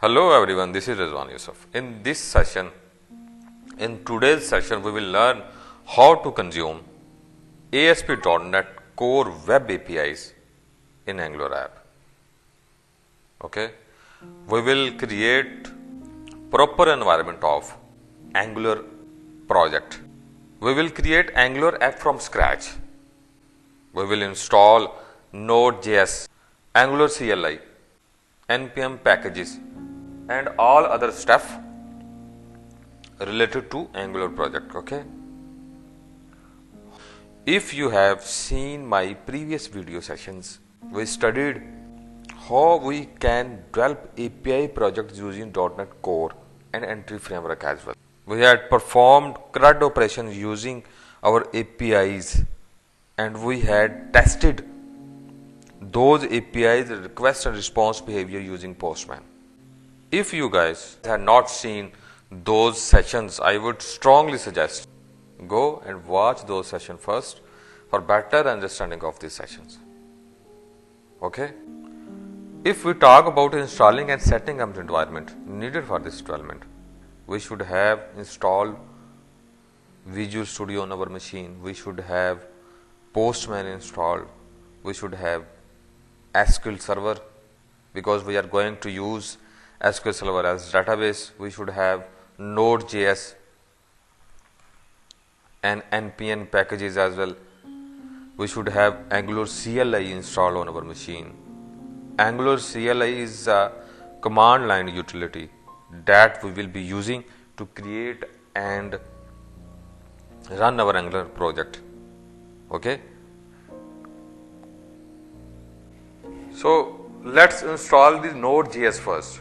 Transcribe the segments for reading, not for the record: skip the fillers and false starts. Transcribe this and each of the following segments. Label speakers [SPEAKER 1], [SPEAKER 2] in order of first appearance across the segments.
[SPEAKER 1] Hello everyone, this is Rizwan Yusuf. In today's session, we will learn how to consume ASP.NET Core Web APIs in Angular app. Okay, we will create proper environment of Angular project. We will create Angular app from scratch. We will install Node.js, Angular CLI, npm packages and all other stuff related to Angular project. Okay, if you have seen my previous video sessions, we studied how we can develop API projects using .NET Core and Entry framework as well. We had performed Crud operations using our APIs and we had tested those APIs request and response behavior using Postman. If you guys have not seen those sessions, I would strongly suggest go and watch those sessions first for better understanding of these sessions. Okay. If we talk about installing and setting up the environment needed for this development, we should have installed Visual Studio on our machine. We should have Postman installed. We should have SQL Server because we are going to use SQL Server as database. We should have Node.js and npm packages as well. We should have Angular CLI installed on our machine. Angular CLI is a command line utility that we will be using to create and run our Angular project. Okay. So let's install the Node.js first.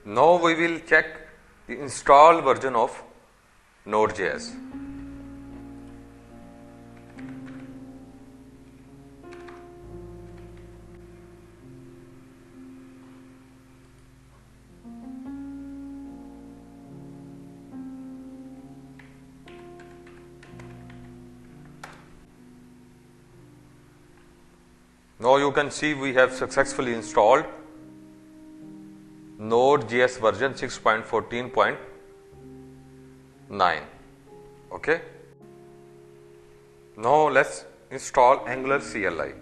[SPEAKER 1] Now we will check the installed version of Node.js. Now you can see we have successfully installed Node.js version 6.14.9. Okay. Now let's install Angular CLI.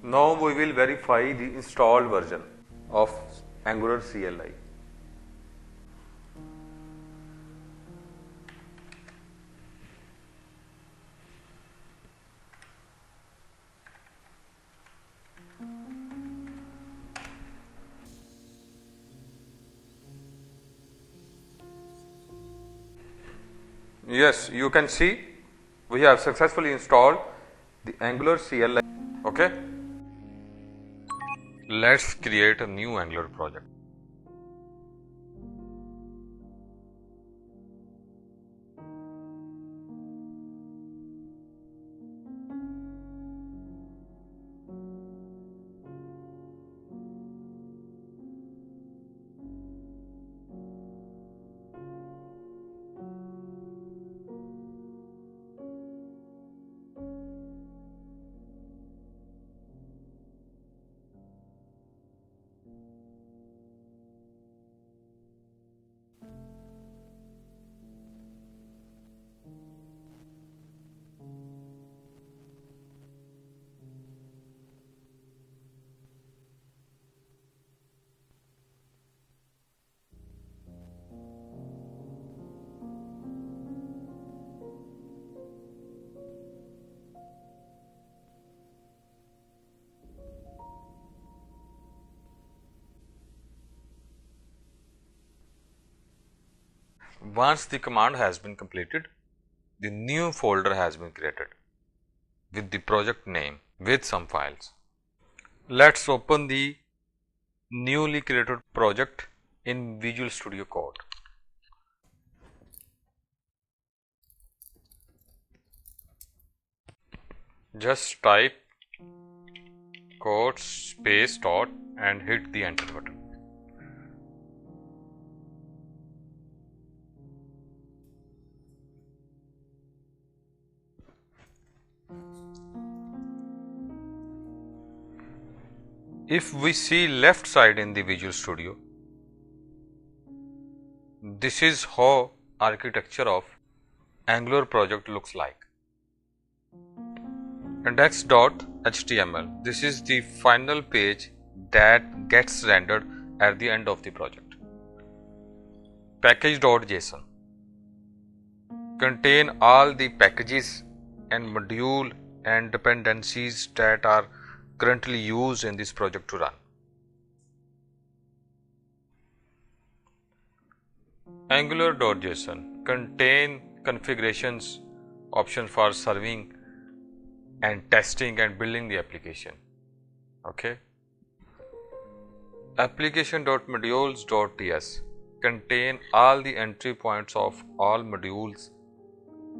[SPEAKER 1] Now we will verify the installed version of Angular CLI. Yes, you can see we have successfully installed the Angular CLI. Okay. Let's create a new Angular project. Once the command has been completed, the new folder has been created with the project name with some files. Let's open the newly created project in Visual Studio Code. Just type code space dot and hit the enter button. If we see left side in the Visual Studio, this is how architecture of Angular project looks like. Index.html, this is the final page that gets rendered at the end of the project. Package.json contain all the packages and module and dependencies that are currently used in this project to run. Angular.json contain configurations options for serving and testing and building the application. Okay. Application.modules.ts contain all the entry points of all modules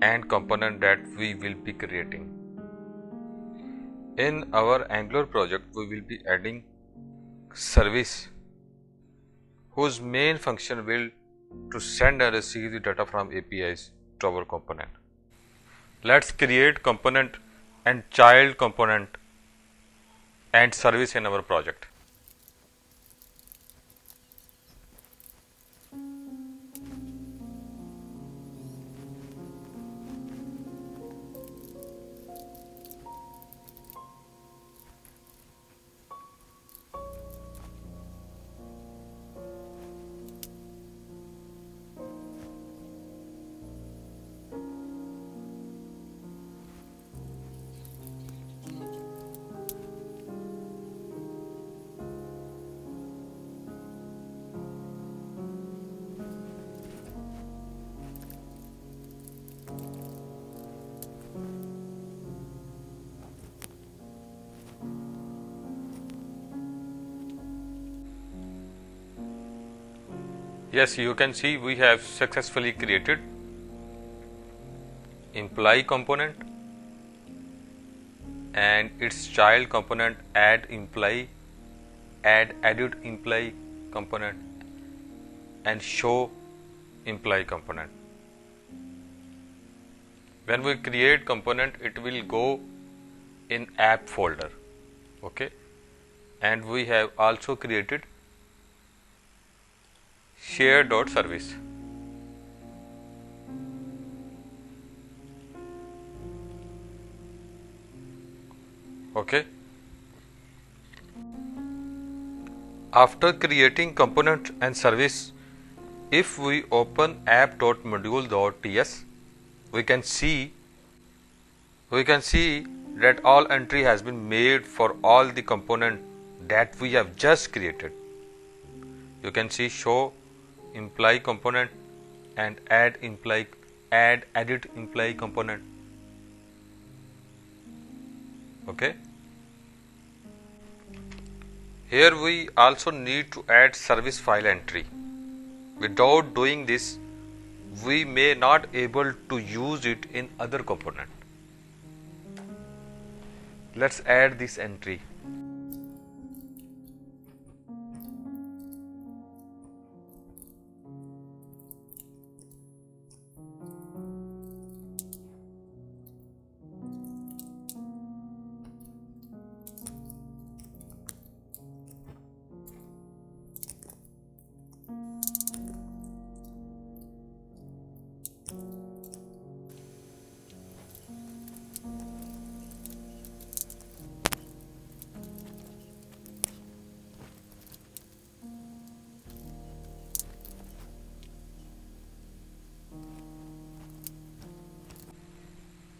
[SPEAKER 1] and component that we will be creating. In our Angular project, we will be adding service whose main function will to send and receive the data from APIs to our component. Let's create component and child component and service in our project. Yes, you can see we have successfully created employee component and its child component add employee, add edit employee component and show employee component. When we create component, it will go in app folder. Okay, and we have also created share.service. Okay. After creating component and service, if we open app.module.ts, we can see that all entry has been made for all the component that we have just created. You can see show employee component and add edit employee component. Okay. Here we also need to add service file entry. Without doing this, we may not able to use it in other component. Let's add this entry.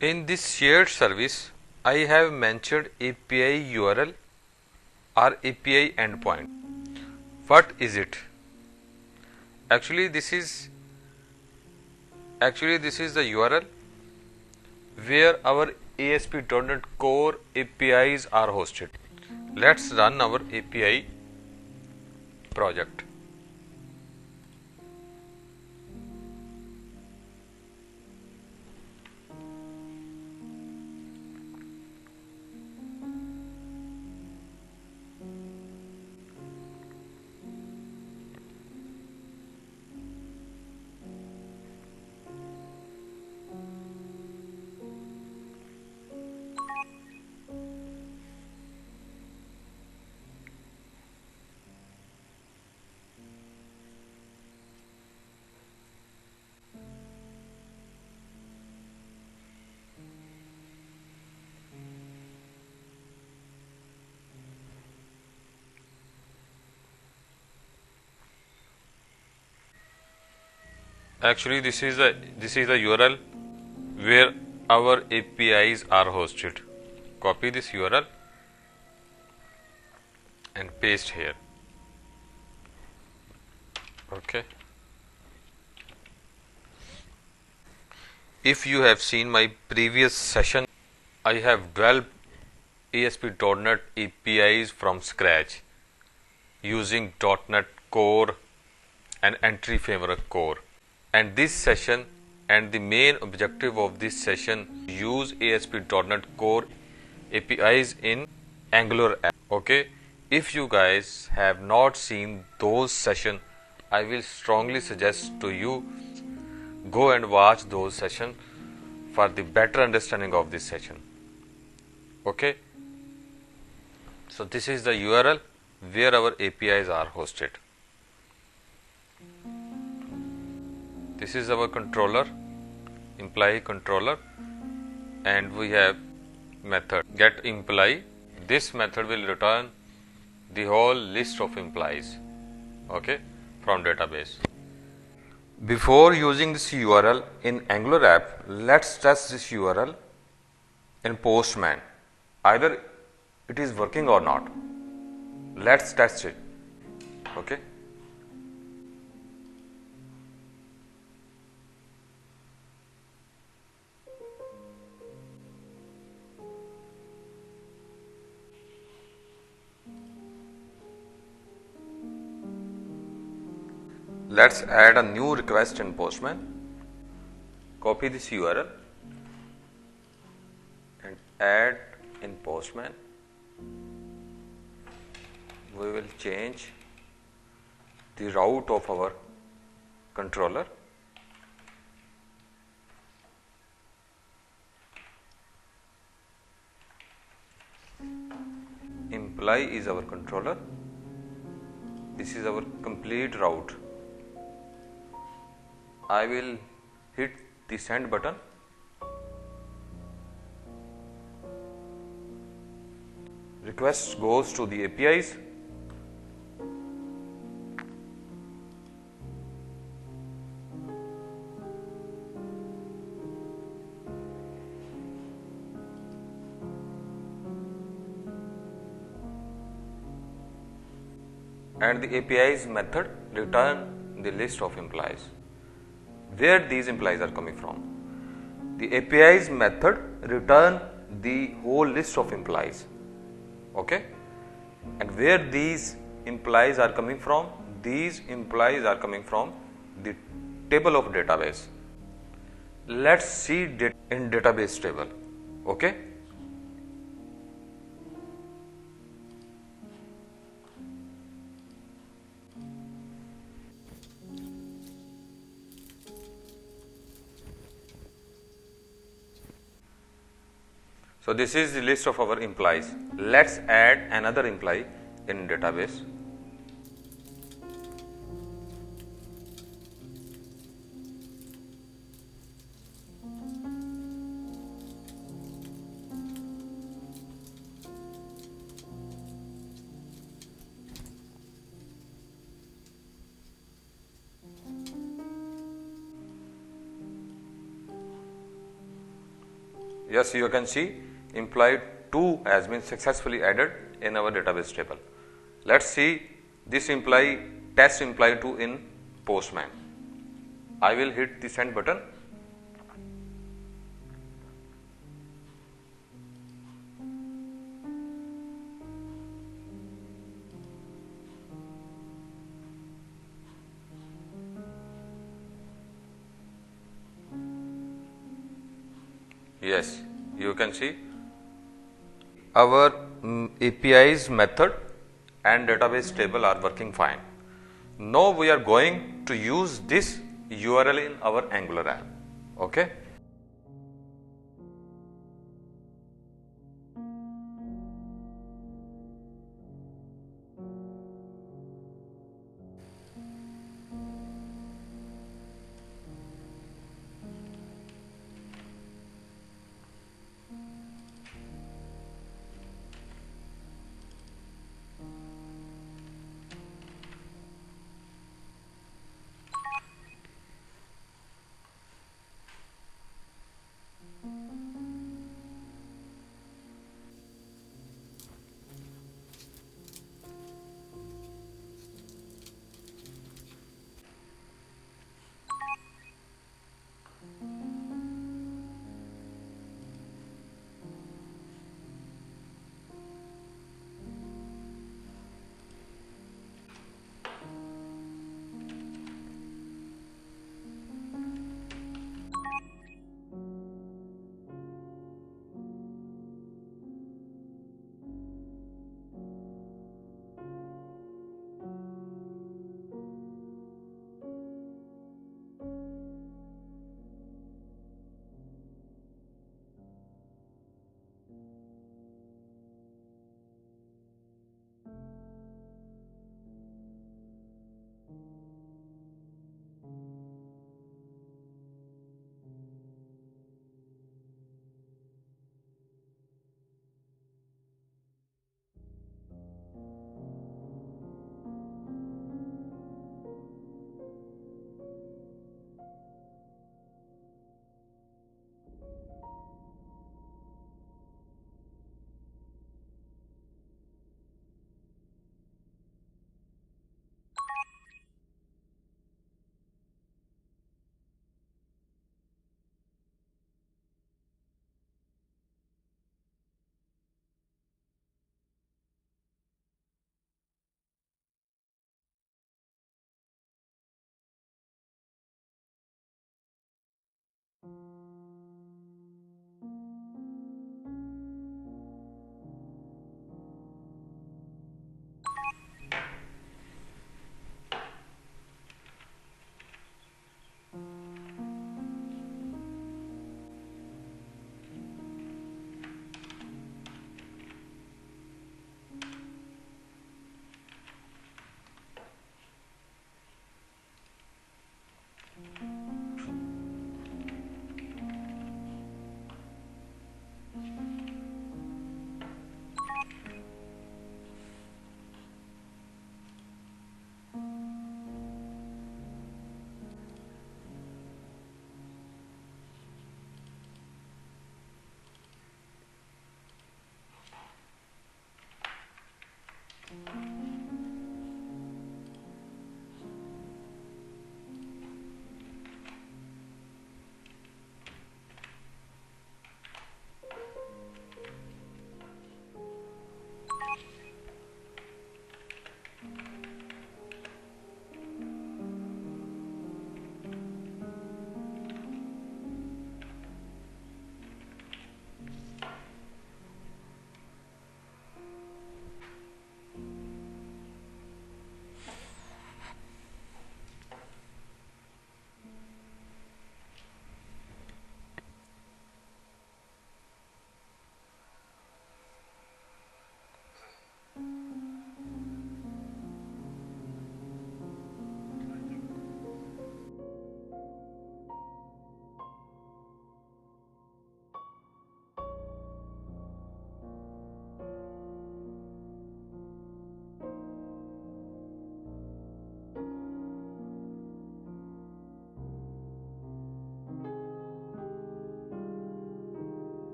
[SPEAKER 1] In this shared service, I have mentioned API URL or API endpoint. What is it? Actually, this is Actually, this is the URL where our ASP.NET Core APIs are hosted. Let's run our API project. Actually, this is the URL where our APIs are hosted. Copy this URL and paste here. Okay. If you have seen my previous session, I have developed ASP.NET APIs from scratch using .NET Core and Entry Framework Core. And this session and the main objective of this session use ASP.NET Core APIs in Angular app. Okay, if you guys have not seen those sessions, I will strongly suggest to you go and watch those sessions for the better understanding of this session. Okay, so this is the URL where our APIs are hosted. This is our controller, employee controller, and we have method get employee. This method will return the whole list of employees, okay, from database. Before using this URL in Angular app, let's test this URL in Postman. Either it is working or not. Let's test it. Okay. Let's add a new request in Postman. Copy this URL and add in Postman. We will change the route of our controller. Employee is our controller. This is our complete route. I will hit the send button. Request goes to the APIs. And the APIs method return the list of employees. Where these employees are coming from? The APIs method return the whole list of employees. Okay, and where these employees are coming from? These employees are coming from the table of database. Let's see in database table. Okay. So this is the list of our employees. Let's add another employee in database. Yes, you can see employee 2 has been successfully added in our database table. Let's see this employee, test employee 2 in Postman. I will hit the send button Yes, you can see our API's method and database table are working fine. Now we are going to use this URL in our Angular app. Okay.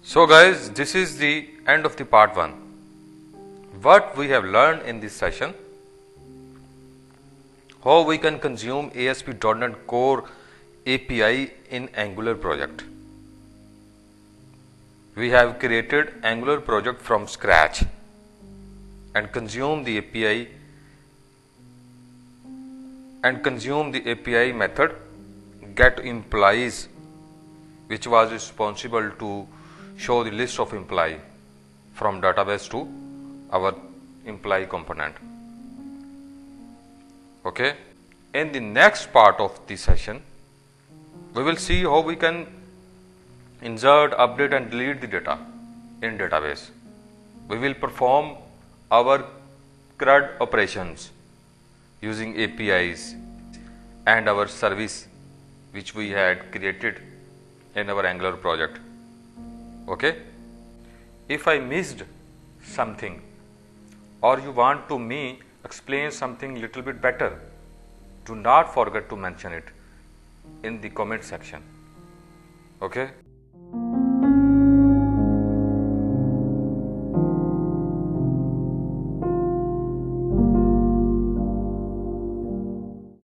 [SPEAKER 1] So guys, this is the end of the part 1. What we have learned in this session: how we can consume ASP.NET Core API in Angular project. We have created Angular project from scratch and consume the API method get employees, which was responsible to show the list of employee from database to our employee component. Okay. In the next part of the session, we will see how we can insert, update and delete the data in database. We will perform our Crud operations using APIs and our service which we had created in our Angular project. Okay. If I missed something or you want to me explain something little bit better, do not forget to mention it in the comment section. Okay.